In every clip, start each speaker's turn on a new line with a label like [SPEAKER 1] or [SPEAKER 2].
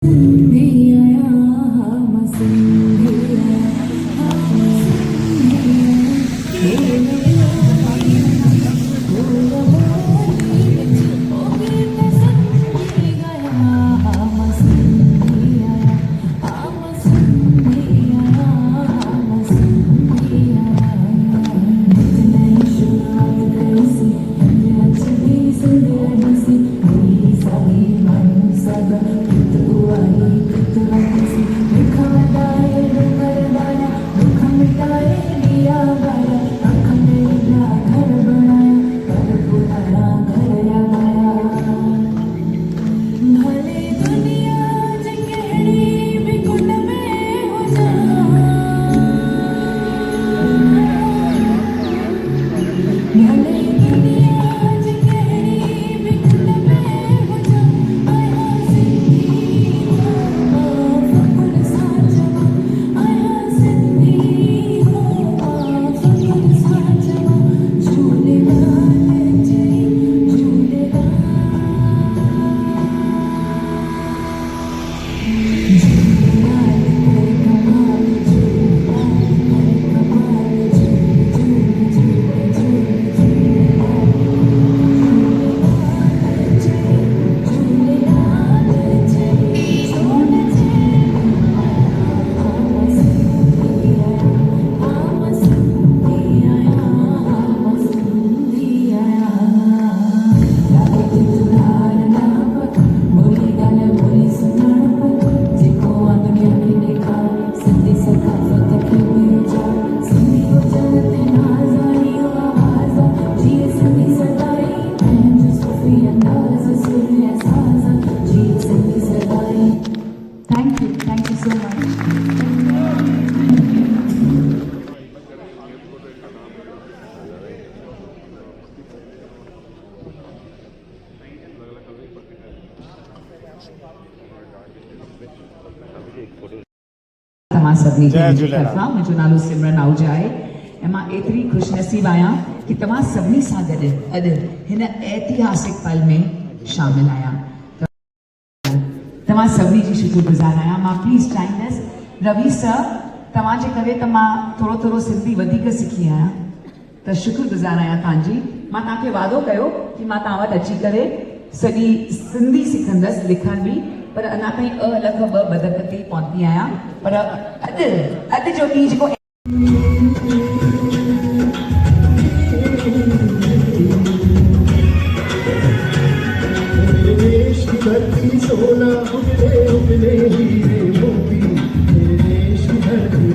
[SPEAKER 1] Thank you so much.
[SPEAKER 2] जय झूलेलाल।
[SPEAKER 1] मुंहिंजो नालो सिमरन आहूजा आहे ऐं मां एतिरी ख़ुशनसीब आहियां कि तव्हां सभिनी सां गॾु अॼु हिन ऐतिहासिक पल में शामिल आहियां। तव्हां सभिनी जी शुक्रगुज़ार आहियां। मां प्लीज़ चाहींदसि रवि सर तव्हांजे करे त मां थोरो थोरो सिंधी वधीक सिखी आहियां, त शुक्रगुज़ार आहियां तव्हांजी। मां तव्हांखे वादो कयो कि मां तव्हां वटि अची करे सॼी सिंधी सिखंदसि, लिखण बि, पर अञा ताईं लख ॿ बदक ते पहुती आहियां। पर अॼु जो ॾींहुं जेको
[SPEAKER 3] सोना उगले उगले हीरे मोती मेरे देश की धरती।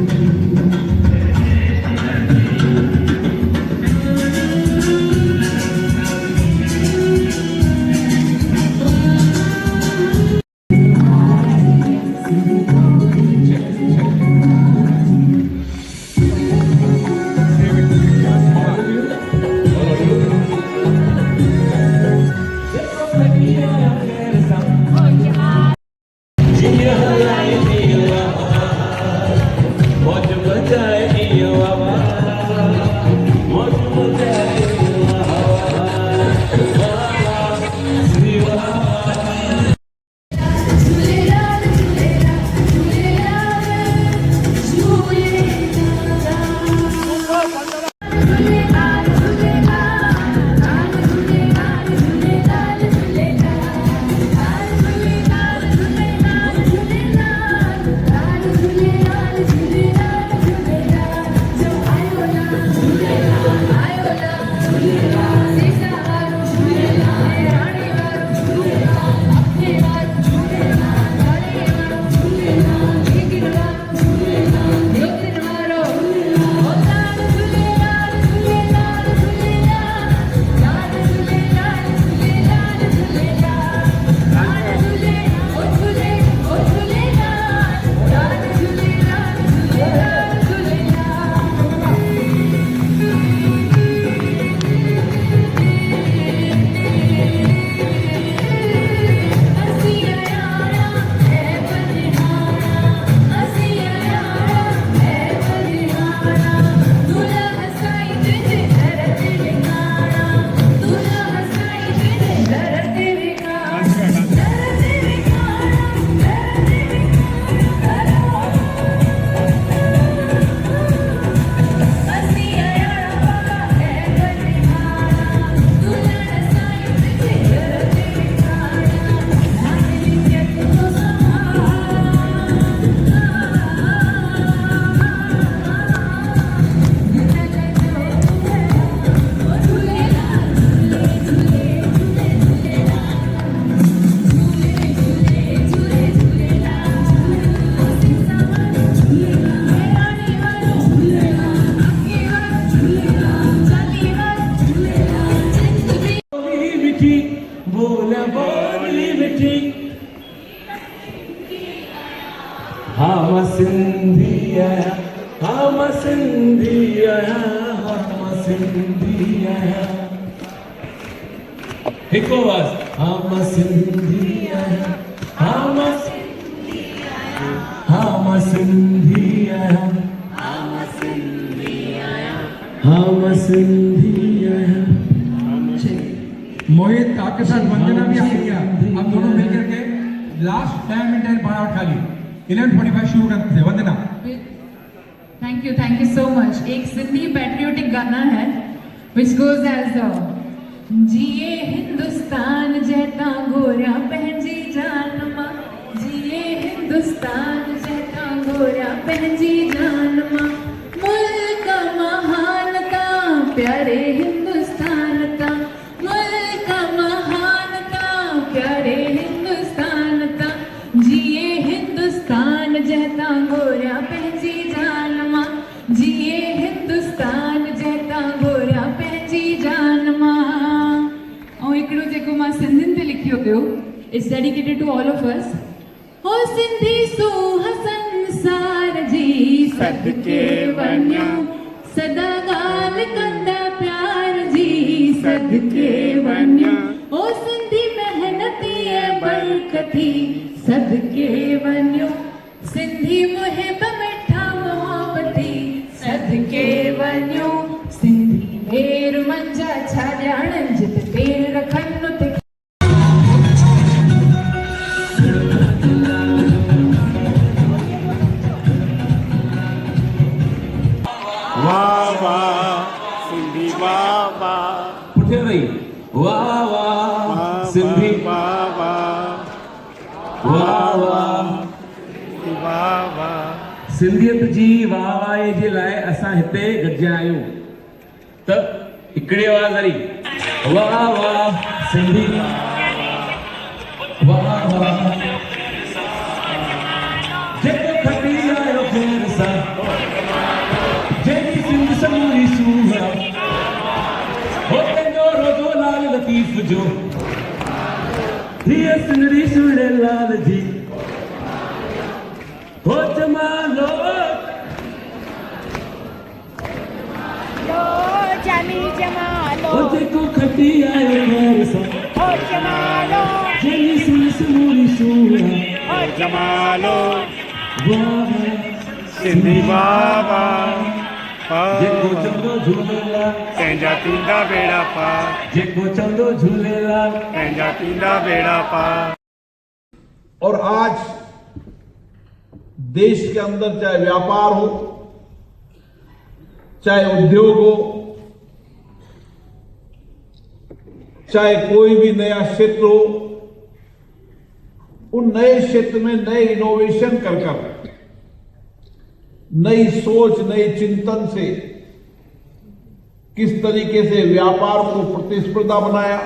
[SPEAKER 2] हम सिंधी आहियां, हम सिंधी आहियां, हम सिंधी आहियां। हिकु आवाज़, हम सिंधी आहियां, हम सिंधी आहियां, हम सिंधी आहियां, हम सिंधी आहियां, हम सिंधी आहियां।
[SPEAKER 4] मोहित आपके साथ वंदना भी आ रही है। हम दोनों मिलकर के लास्ट 10 मिनट है बाहर खाली 11:45 शुरू करते थे। वंदना
[SPEAKER 5] थैंक यू सो मच। एक सिंधी पैट्रियोटिक गाना है विच गोज एज जिए हिंदुस्तान जैता गोरिया पंहिंजी जान मां, जिए हिंदुस्तान जैता गोरिया पंहिंजी जान मां, मुल्क महान ता प्यारे हिंदुस्तान ता, मुल्क महान ता प्यारे हिंदुस्तान ता, जिए हिंदुस्तान जैता गोरिया पंहिंजी जान मां, जिए हिंदुस्तान जैता गोरिया पंहिंजी जान मां। ऐं हिकिड़ो जेको मां सिंधियुनि ते लिखियो पियो it's dedicated to all of us. हो सिंधी सूह संसार जी सदके वञो, सदा ॻाल्हि कंदा प्यार जी सदके वञो, हो सिंधी मेहनती ऐं बरकती सदके वञो, सिंधी मुहिब मिठा मोहब्बती सदके वञो, सिंधी पेर मंझा छा ॼाणनि जिते पेर रखनि उते।
[SPEAKER 6] वाह वाह सिंधी वाह वाह,
[SPEAKER 2] पुठियां रही, वाह वाह सिंधी,
[SPEAKER 6] वाह वाह
[SPEAKER 2] वाह वाह
[SPEAKER 6] वाह वाह।
[SPEAKER 2] सिंधियत जी वाह वाह जे लाइ असां हिते गॾिजा आहियूं। त हिकिड़ी आवाज़ हली, वाह वाह सिंधी, वाह वाह जेको खटी आयो ख़ैर सां, जंहिंजी सिंध समूरी सूह, हो पंहिंजो रोज़ो लाल लतीफ़ जो, हीअ सिंगड़ी सुहिणे लाल जी, हो जमालो
[SPEAKER 7] जानी जमालो,
[SPEAKER 2] हो जेको खटी आयो ख़ैर सां,
[SPEAKER 7] हो जमालो,
[SPEAKER 2] जंहिंजी सिंध समूरी सूह,
[SPEAKER 6] हो जमालो
[SPEAKER 2] वाह
[SPEAKER 6] सिंधी वाह वाह
[SPEAKER 2] जेको चंदो झूलेलाल,
[SPEAKER 6] पंहिंजा थींदा बेड़ा पार,
[SPEAKER 2] जेको चंदो झूलेलाल,
[SPEAKER 6] पंहिंजा थींदा बेड़ा पार।
[SPEAKER 8] और आज देश के अंदर चाहे व्यापार हो, चाहे उद्योग हो, चाहे कोई भी नया क्षेत्र हो, उन नए क्षेत्र में नए इनोवेशन कर नई सोच नई चिंतन से किस तरीके से व्यापार को प्रतिस्पर्धा बनाया,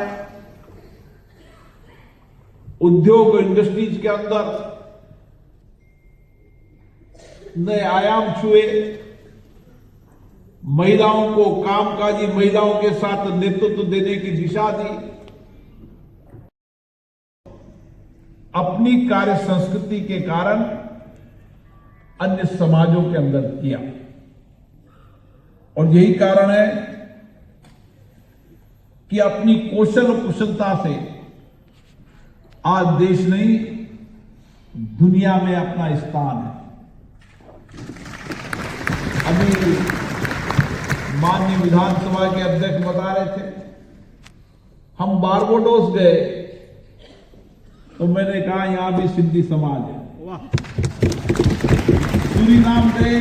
[SPEAKER 8] उद्योग इंडस्ट्रीज के अंदर नए आयाम छुए, महिलाओं को कामकाजी महिलाओं के साथ नेतृत्व देने की दिशा दी, अपनी कार्य संस्कृति के कारण अन्य समाजों के अंदर किया। और यही कारण है कि अपनी कौशल और कुशलता से आज देश नहीं दुनिया में अपना स्थान है। अभी माननीय विधानसभा के अध्यक्ष बता रहे थे, हम बारबाडोस गए तो मैंने कहा यहां भी सिंधी समाज है। सूरीनाम गए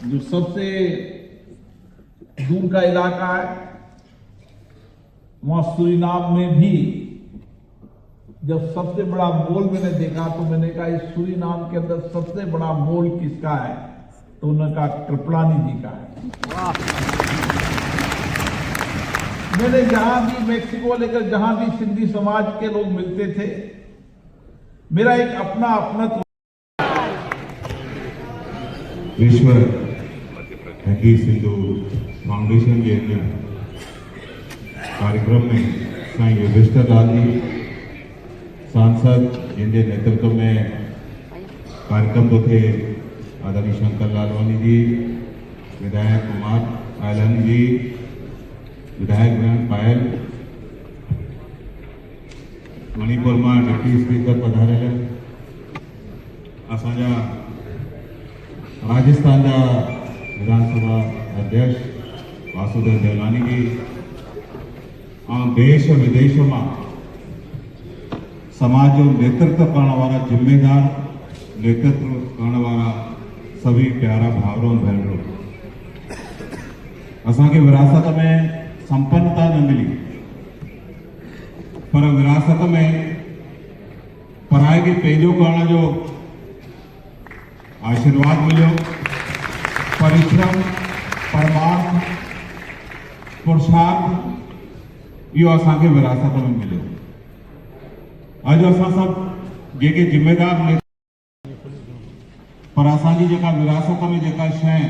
[SPEAKER 8] जो सबसे दूर का इलाका है, वहां सूरीनाम में भी जब सबसे बड़ा मॉल मैंने देखा तो मैंने कहा इस सूरीनाम के अंदर सबसे बड़ा मॉल किसका है, तो उन्होंने कहा कृपलानी जी का है। मैंने जहां भी मैक्सिको लेकर जहां भी सिंधी समाज के लोग मिलते थे, मेरा एक अपना अपनत्व।
[SPEAKER 9] विश्व हकी सिंधु फाउंडेशन के कार्यक्रम में साईं योगेश्वर लाल जी सांसद जिनके नेतृत्व में कार्यक्रम तो थे आदरणीय शंकर लालवानी जी, विधायक कुमार आयलानी जी, विधायक बहन पायल, मणिपुर में डिप्टी स्पीकर पधारेला, असांजा राजस्थान जा विधानसभा अध्यक्ष वासुदेव देवनानी जी, देश विदेश में समाज जो नेतृत्व करने वाला जिम्मेदार नेतृत्व करने वाला सभी प्यारा भावरों बहनों, असांखे विरासत में संपन्नता न मिली, पर विरासत में पढ़ाई के पेजो करण जो आशीर्वाद मिलो, परिश्रम परमार्थ पुरुषार्थ यो असांखे विरासत में मिलो। अज असां सब जेके जिम्मेदार ने पर असांजी जेका विरासत में जेका शइ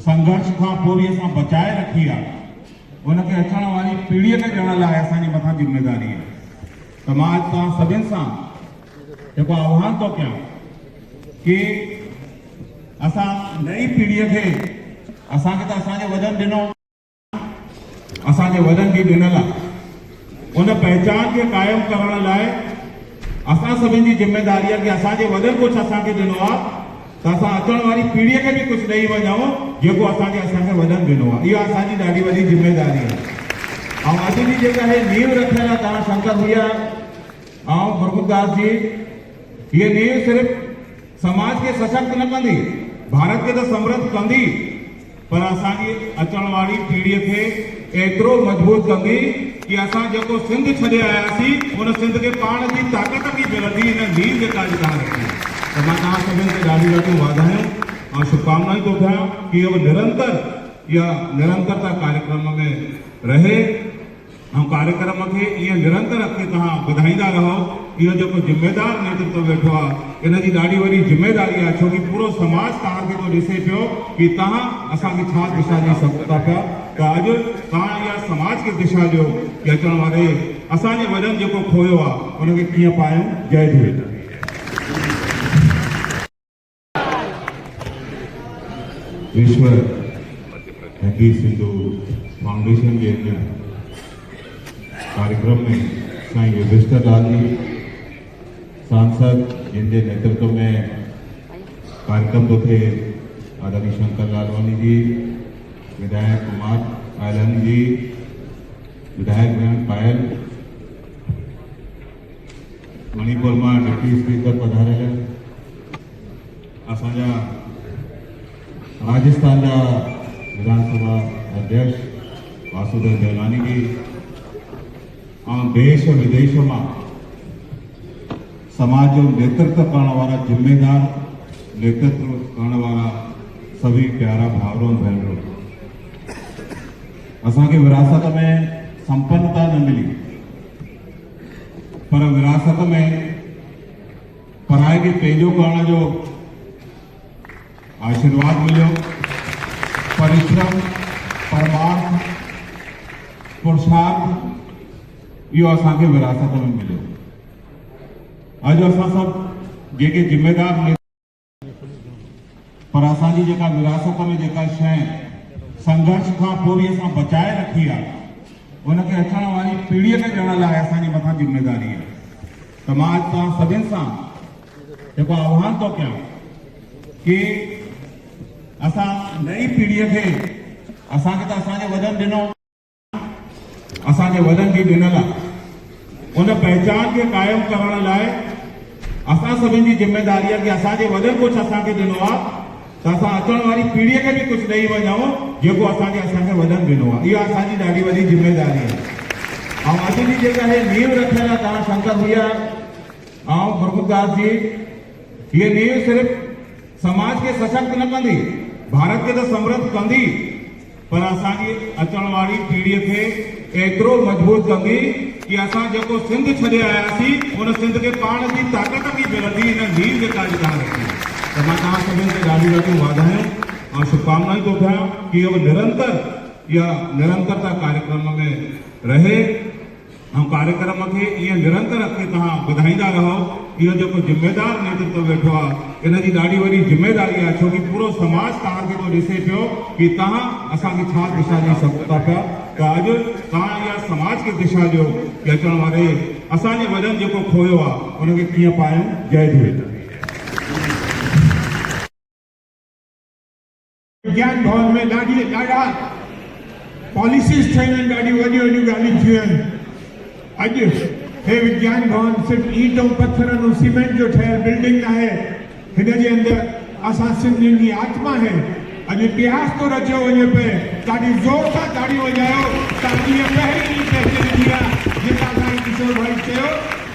[SPEAKER 9] संघर्ष खां पोइ बि असां बचाए रखी आहे, उनखे अचण वारी पीढ़ीअ खे ॾियण लाइ असांजी मथां जिम्मेदारी आहे। त मां अॼु तव्हां सभिनि सां जेको आह्वान थो कयां कि असां नई पीढ़ीअ खे, असांखे त असांजे वॾनि ॾिनो, असांजे वॾनि जी ॾिनल आहे, उन पहचान खे क़ाइमु करण लाइ असां सभिनि जी जिम्मेदारी आहे कि असांजे वॾनि कुझु असांखे ॾिनो आहे त असां अचण वारी पीढ़ीअ खे बि कुझु ॾेई वञूं जेको असांखे वॾनि ॾिनो आहे। इहा असांजी ॾाढी वॾी जिम्मेदारी आहे। ऐं अॼु जी जेका हे नींव रखियल आहे तव्हां शंकर भैया ऐं गुरमुखदास जी, हीअ नींव सिर्फ़ु समाज खे सशक्त न कंदी, भारत खे त समृद्ध कंदी, पर असांजी अचण वारी पीढ़ीअ खे एतिरो मजबूत कंदी कि असां जेको सिंध छॾे आयासीं उन सिंध खे पाण जी ताक़त बि मिलंदी इन नींव जेका अॼु तव्हां रखी। त मां तव्हां सभिनि खे ॾाढी ॾाढियूं वाधायूं ऐं शुभकामनाऊं थो कयां कि इहो निरंतरता कार्यक्रम में रहे ऐं कार्यक्रम खे ईअं निरंतर अॻिते तव्हां वधाईंदा रहो। इहो जेको जिम्मेदार नेतृत्व वेठो आहे इन जी ॾाढी वॾी जिम्मेदारी आहे, छो कि पूरो समाज तव्हांखे थो ॾिसे पियो कि तव्हां असांखे छा दिशा ॾेई सघो था पिया। त अॼु तव्हां इहा समाज खे दिशा ॾियो कि अचण वारे असांजे वॾनि जेको खोयो आहे उनखे कीअं पायूं। जय झूलेलाल। विश्व हकी सिंधु फाउंडेशन के कार्यक्रम में साईं युधिष्ठिर लाल जी सांसद, जिनके नेतृत्व में कार्यक्रम तो थे आदरणीय शंकर लालवानी जी, विधायक कुमार आयलानी जी, विधायक बहन पायल, मणिपुर में डिप्टी स्पीकर पधारेला, असांजा राजस्थान जा विधानसभा अध्यक्ष वासुदेव देवनानी जी, देश विदेश में समाज जो नेतृत्व करने वाला जिम्मेदार नेतृत्व करने वाला सभी प्यारा भावरों बहनों, असांखे विरासत में संपन्नता न मिली, पर विरासत में पढ़ाई के पेजो करण जो आशीर्वाद मिलो, परिश्रम परमार्थ पुरुषार्थ यो असांखे विरासत में मिलो। अज असां सब जेके जिम्मेदार ने पर असांजी जेका विरासत में जेका शइ संघर्ष खां पोइ बि असां बचाए रखी आहे, उनखे अचण वारी पीढ़ीअ खे ॾियण लाइ असांजी मथां जिम्मेदारी आहे। त मां अॼु तव्हां सभिनि सां जेको आह्वान थो कयां कि असां नई पीढ़ीअ खे, असांखे त असांजे वॾनि ॾिनो, असांजे वॾनि जी ॾिनल आहे, उन पहचान खे क़ाइमु करण लाइ असां सभिनि जी जिम्मेदारी आहे कि असांजे वॾनि कुझु असांखे ॾिनो आहे त असां अचण वारी पीढ़ीअ खे बि कुझु ॾेई वञूं जेको असांखे वॾनि ॾिनो आहे। इहा असांजी ॾाढी वॾी जिम्मेदारी आहे। ऐं अॼु जी जेका हे नींव रखियल आहे तव्हां शंकर भैया ऐं गुरमुखदास जी, हीअ नींव सिर्फ़ु समाज खे सशक्त न कंदी, भारत खे त समृद्ध कंदी, पर असांजी अचण वारी पीढ़ीअ खे एतिरो मजबूत कंदी कि असां जेको सिंध छॾे आयासीं उन सिंध खे पाण जी ताक़त बि मिलंदी इन नींव जेका अॼु तव्हां रखी। त मां तव्हां सभिनि खे ॾाढी ॾाढियूं वाधायूं ऐं शुभकामनाऊं थो कयां कि इहो निरंतरता कार्यक्रम में रहे ऐं कार्यक्रम खे ईअं निरंतर अॻिते तव्हां वधाईंदा रहो। इहो जेको जिम्मेदार नेतृत्व वेठो आहे इन जी ॾाढी वॾी ज़िमेदारी आहे, छो कि पूरो समाज तव्हांखे थो ॾिसे पियो कि तव्हां असांखे छा दिशा ॾेई सघो था पिया। त अॼु तव्हां इहा समाज खे दिशा ॾियो कि अचण वारे असांजे वॾनि जेको खोयो आहे उनखे कीअं पायूं। जय झूलेलाल।
[SPEAKER 3] विज्ञान भवन में ॾाढा पॉलिसीज़ ठहियूं आहिनि, ॾाढी वॾियूं वॾियूं ॻाल्हियूं थियूं आहिनि। अॼु हे विज्ञान भवन सिर्फ़ु ईट ऐं पत्थरनि ऐं सीमेंट जो ठहियल बिल्डिंग न आहे, हिन जे अंदरि असां सिंधियुनि जी आत्मा आहे। अॼु इतिहास थो रचियो वञे पियो, ॾाढी ज़ोर सां ताड़ियूं वॼायो ताकि इहा पहिरीं ईट ॾिठी आहे जेका असांखे किशोर भाई चयो।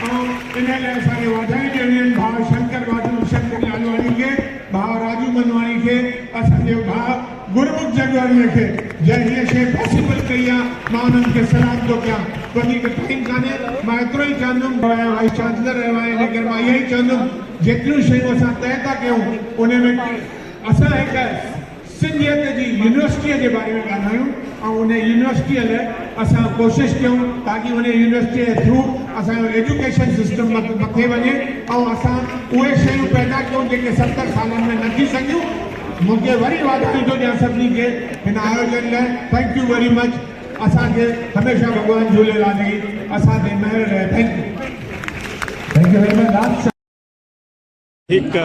[SPEAKER 3] ऐं इन लाइ असांखे वाधायूं ॾियणियूं आहिनि भाउ शंकर लालवाणी खे, भाउ राजू मनवाणी खे, असांजे भाउ गुरमुख जगवानीअ खे जंहिं हीअ शइ पॉसिबल कई आहे। मां उन्हनि खे सलाम थो कयां। वधीक टाइम कान्हे, मां एतिरो ई चवंदुमि, वाइस चांसलर रहियो आहे इन करे मां इहो ई चवंदुमि जेतिरियूं शयूं असां तय था कयूं उन में असां हिकु सिंधियत जी यूनिवर्सिटीअ जे बारे में ॻाल्हायूं ऐं उन यूनिवर्सिटीअ लाइ असां कोशिशि कयूं ताकि उन यूनिवर्सिटीअ जे थ्रू असांजो एजुकेशन सिस्टम मथे वञे ऐं असां उहे शयूं पैदा कयूं जेके 70 सालनि में न थी सघियूं। मूंखे वरी वाधायूं थो ॾियां सभिनी खे हिन आयोजन लाइ। Thank you very much. असांखे हमेशह भॻवान झूलेलाल जी असांखे महिर रहे। Thank you very much.
[SPEAKER 6] हिकु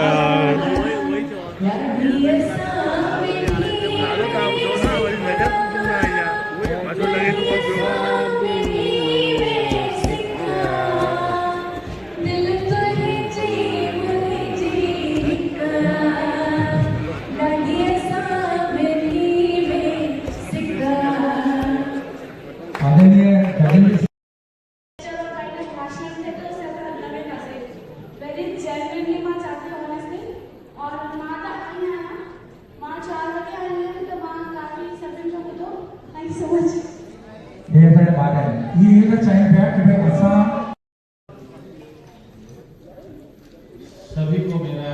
[SPEAKER 10] सभी को मेरा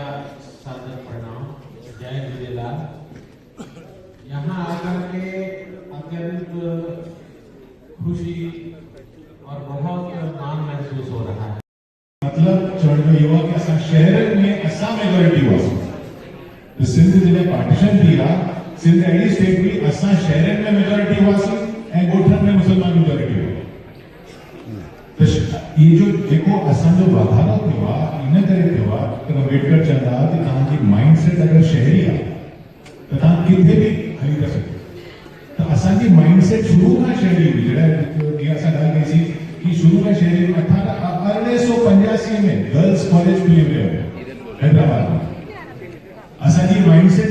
[SPEAKER 10] सादर प्रणाम। जय झूलेलाल। यहाँ आकर के अत्यंत खुशी और बहुत मान महसूस हो रहा है।
[SPEAKER 3] मतलब चढ़ो युवा के असां शहर में असां मेजॉरिटी हुआसीं। सिंध जिले पार्टीशन थी आहे, सिंध अहिड़ी स्टेट हुई असां शहरनि में मेजॉरिटी हुआसीं ऐं ॻोठनि में मुस्लमान मेजॉरिटी हुआ। ये जो जेको असांजो वाधारो थियो आहे इन करे थियो आहे त अम्बेडकर चवंदा कि तव्हांजी माइंड सेट अगरि शहरी आहे त तव्हां किथे बि हली था सघो। त असांजी माइंड सेट शुरू खां शहरी हुई। जीअं असां ॻाल्हि कईसीं कि शुरू खां शहरी 1885 में गर्ल्स कॉलेज खुली वियो हैदराबाद में। असांजी माइंड सेट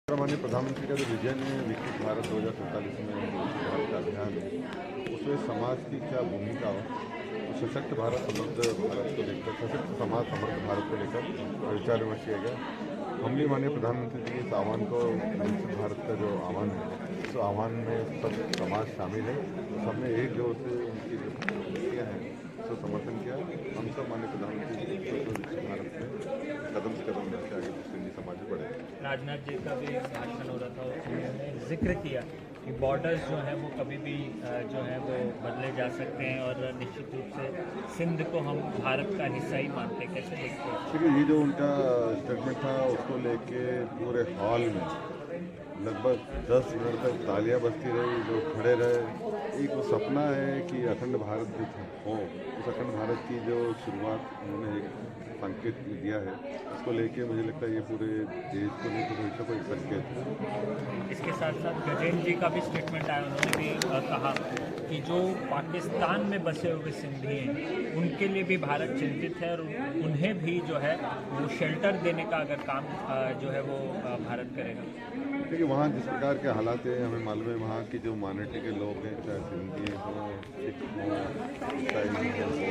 [SPEAKER 11] माननीय प्रधानमंत्री का जो विजन है विकसित भारत 2047 में भारत का अभियान है, उसमें समाज की क्या भूमिका हो, सशक्त भारत समृद्ध भारत को लेकर, सशक्त समाज समृद्ध भारत को लेकर विचार विमर्श किया गया। हम भी माननीय प्रधानमंत्री जी के इस आह्वान को विकसित भारत का जो आह्वान है उस आह्वान में सब समाज शामिल है। तो सबने एक जोर से उनकी जो नीतियाँ हैं उसको समर्थन किया। हम सब माननीय प्रधानमंत्री जी को विकसित भारत में कदम से कदम बढ़ते आगे सिंधी समाज में बढ़े।
[SPEAKER 12] राजनाथ जी का भी भाषण हो रहा था, उसमें उन्होंने जिक्र किया कि बॉर्डर्स जो हैं वो कभी भी जो है वो बदले जा सकते हैं और निश्चित रूप से सिंध को हम भारत का हिस्सा ही मानते हैं। कैसे देखते हैं?
[SPEAKER 11] देखिए, ये जो उनका स्टेटमेंट था उसको लेके पूरे हॉल में लगभग 10 मिनट तक तालियां बजती रही, जो खड़े रहे। एक वो सपना है कि अखंड भारत जो हो, उस अखंड भारत की जो शुरुआत उन्होंने एक संकेत दिया है, उसको लेके मुझे लगता है ये पूरे देश को लेकर भविष्य को एक संकेत है।
[SPEAKER 12] इसके साथ साथ गजेंद्र जी का भी स्टेटमेंट आया, उन्होंने भी कहा कि जो पाकिस्तान में बसे हुए सिंधी हैं उनके लिए भी भारत चिंतित है और उन्हें भी जो है वो शेल्टर देने का अगर काम जो है वो भारत करेगा।
[SPEAKER 11] देखिए, वहाँ जिस प्रकार के हालात हैं हमें मालूम है। वहाँ की जो माइनॉरिटी के लोग हैं, चाहे सिंधी हों, सिख हों, ईसाई हों,